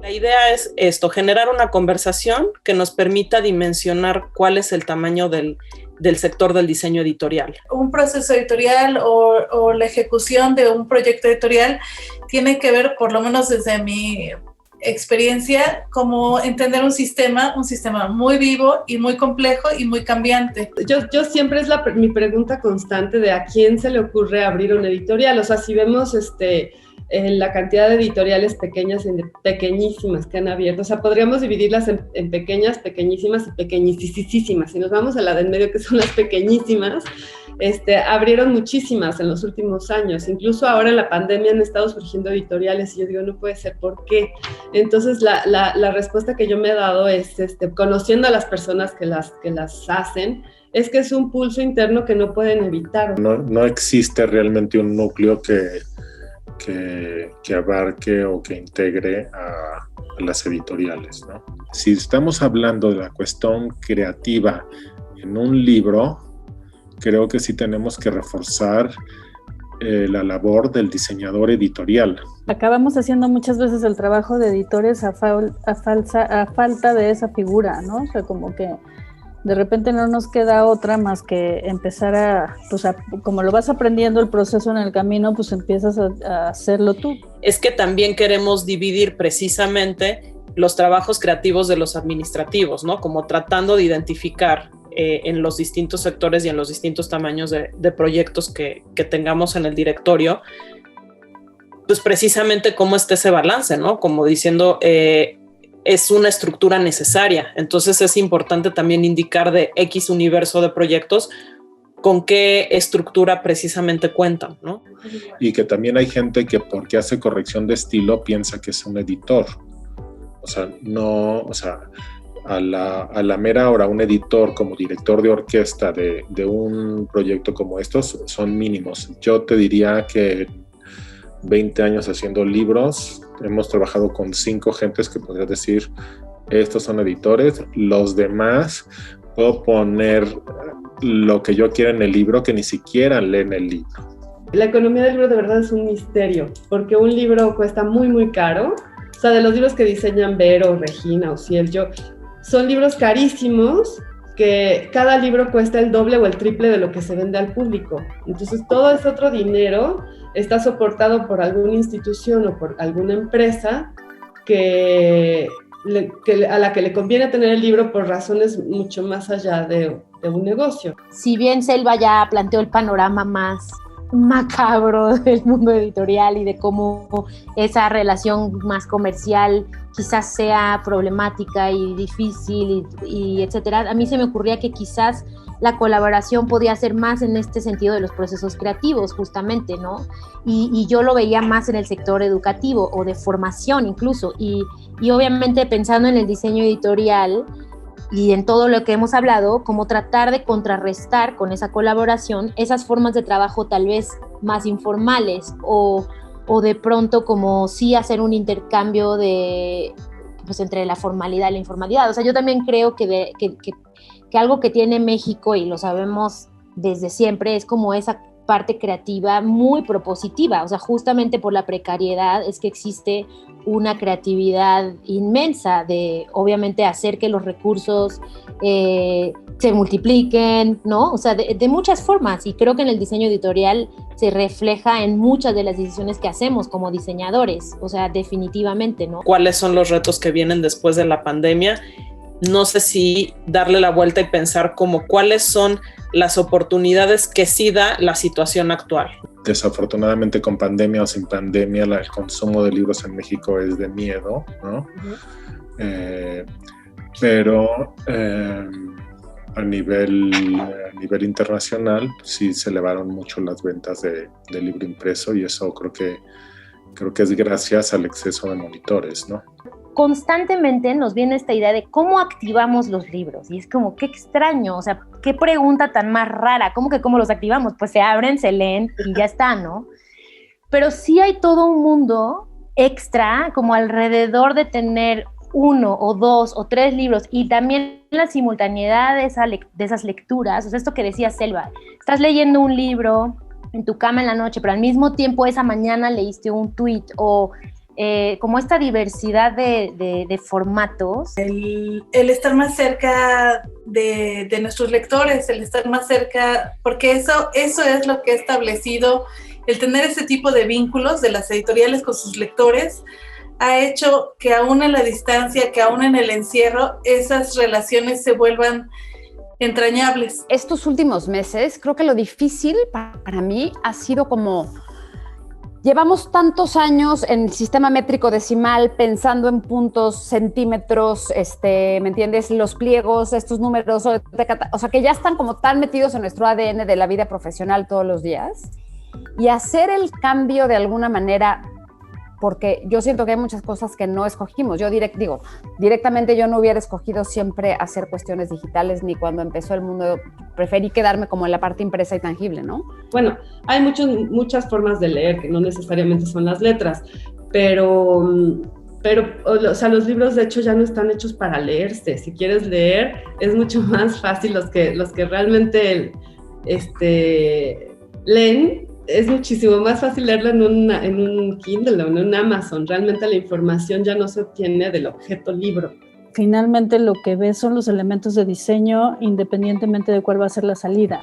La idea es esto, generar una conversación que nos permita dimensionar cuál es el tamaño del sector del diseño editorial. Un proceso editorial o la ejecución de un proyecto editorial tiene que ver, por lo menos desde mi experiencia, como entender un sistema muy vivo y muy complejo y muy cambiante. Yo siempre es mi pregunta constante de a quién se le ocurre abrir una editorial. O sea, si vemos la cantidad de editoriales pequeñas y pequeñísimas que han abierto, o sea, podríamos dividirlas en pequeñas, pequeñísimas y pequeñísimas. Si nos vamos a la del medio, que son las pequeñísimas, abrieron muchísimas en los últimos años. Incluso ahora en la pandemia han estado surgiendo editoriales y yo digo, no puede ser, ¿por qué? Entonces, la respuesta que yo me he dado es, conociendo a las personas que las hacen, es que es un pulso interno que no pueden evitar. No existe realmente un núcleo que abarque o que integre a las editoriales, ¿no? Si estamos hablando de la cuestión creativa en un libro, creo que sí tenemos que reforzar la labor del diseñador editorial. Acabamos haciendo muchas veces el trabajo de editores a falta de esa figura, ¿no? O sea, como que de repente no nos queda otra más que empezar como lo vas aprendiendo el proceso en el camino, pues empiezas a hacerlo tú. Es que también queremos dividir precisamente los trabajos creativos de los administrativos, ¿no? Como tratando de identificar en los distintos sectores y en los distintos tamaños de proyectos que tengamos en el directorio, pues precisamente cómo está ese balance, ¿no? Como diciendo, es una estructura necesaria. Entonces es importante también indicar de X universo de proyectos con qué estructura precisamente cuentan, ¿no? Y que también hay gente que porque hace corrección de estilo piensa que es un editor. A la mera hora un editor como director de orquesta de un proyecto como estos son mínimos. Yo te diría que 20 años haciendo libros, hemos trabajado con 5 gentes que podrías decir, estos son editores, los demás puedo poner lo que yo quiera en el libro que ni siquiera leen el libro. La economía del libro de verdad es un misterio, porque un libro cuesta muy, muy caro. O sea, de los libros que diseñan Vero, Regina o Ciel, son libros carísimos que cada libro cuesta el doble o el triple de lo que se vende al público. Entonces, todo ese otro dinero está soportado por alguna institución o por alguna empresa a la que le conviene tener el libro por razones mucho más allá de un negocio. Si bien Selva ya planteó el panorama más macabro del mundo editorial y de cómo esa relación más comercial quizás sea problemática y difícil y etcétera, a mí se me ocurría que quizás la colaboración podía ser más en este sentido de los procesos creativos, justamente, ¿no? Y yo lo veía más en el sector educativo o de formación incluso, y obviamente pensando en el diseño editorial y en todo lo que hemos hablado, como tratar de contrarrestar con esa colaboración esas formas de trabajo tal vez más informales o de pronto como sí hacer un intercambio pues entre la formalidad y la informalidad. O sea, yo también creo que algo que tiene México, y lo sabemos desde siempre, es como esa parte creativa muy propositiva. O sea, justamente por la precariedad es que existe una creatividad inmensa de, obviamente, hacer que los recursos se multipliquen, ¿no? O sea, de muchas formas. Y creo que en el diseño editorial se refleja en muchas de las decisiones que hacemos como diseñadores. O sea, definitivamente, ¿no? ¿Cuáles son los retos que vienen después de la pandemia? No sé si darle la vuelta y pensar como cuáles son las oportunidades que sí da la situación actual. Desafortunadamente, con pandemia o sin pandemia, el consumo de libros en México es de miedo, ¿no? Uh-huh. Pero a nivel internacional sí se elevaron mucho las ventas de libro impreso, y eso creo que es gracias al exceso de monitores, ¿no? Constantemente nos viene esta idea de cómo activamos los libros, y es como, qué extraño, o sea, qué pregunta tan más rara, ¿cómo los activamos? Pues se abren, se leen y ya está, ¿no? Pero sí hay todo un mundo extra como alrededor de tener 1 o 2 o 3 libros, y también la simultaneidad de esas lecturas. O sea, esto que decía Selva, estás leyendo un libro en tu cama en la noche, pero al mismo tiempo esa mañana leíste un tweet o como esta diversidad de formatos. El estar más cerca de nuestros lectores, el estar más cerca, porque eso es lo que ha establecido, el tener ese tipo de vínculos de las editoriales con sus lectores, ha hecho que aún en la distancia, que aún en el encierro, esas relaciones se vuelvan entrañables. Estos últimos meses, creo que lo difícil para mí ha sido como... Llevamos tantos años en el sistema métrico decimal pensando en puntos, centímetros, ¿me entiendes? Los pliegos, estos números, o sea, que ya están como tan metidos en nuestro ADN de la vida profesional todos los días. Y hacer el cambio de alguna manera, porque yo siento que hay muchas cosas que no escogimos. Yo directamente yo no hubiera escogido siempre hacer cuestiones digitales, ni cuando empezó el mundo, preferí quedarme como en la parte impresa y tangible, ¿no? Bueno, hay muchas formas de leer, que no necesariamente son las letras, pero o sea, los libros de hecho ya no están hechos para leerse. Si quieres leer, es mucho más fácil los que realmente leen. Es muchísimo más fácil leerlo en un Kindle o en un Amazon. Realmente la información ya no se obtiene del objeto libro. Finalmente lo que ves son los elementos de diseño independientemente de cuál va a ser la salida.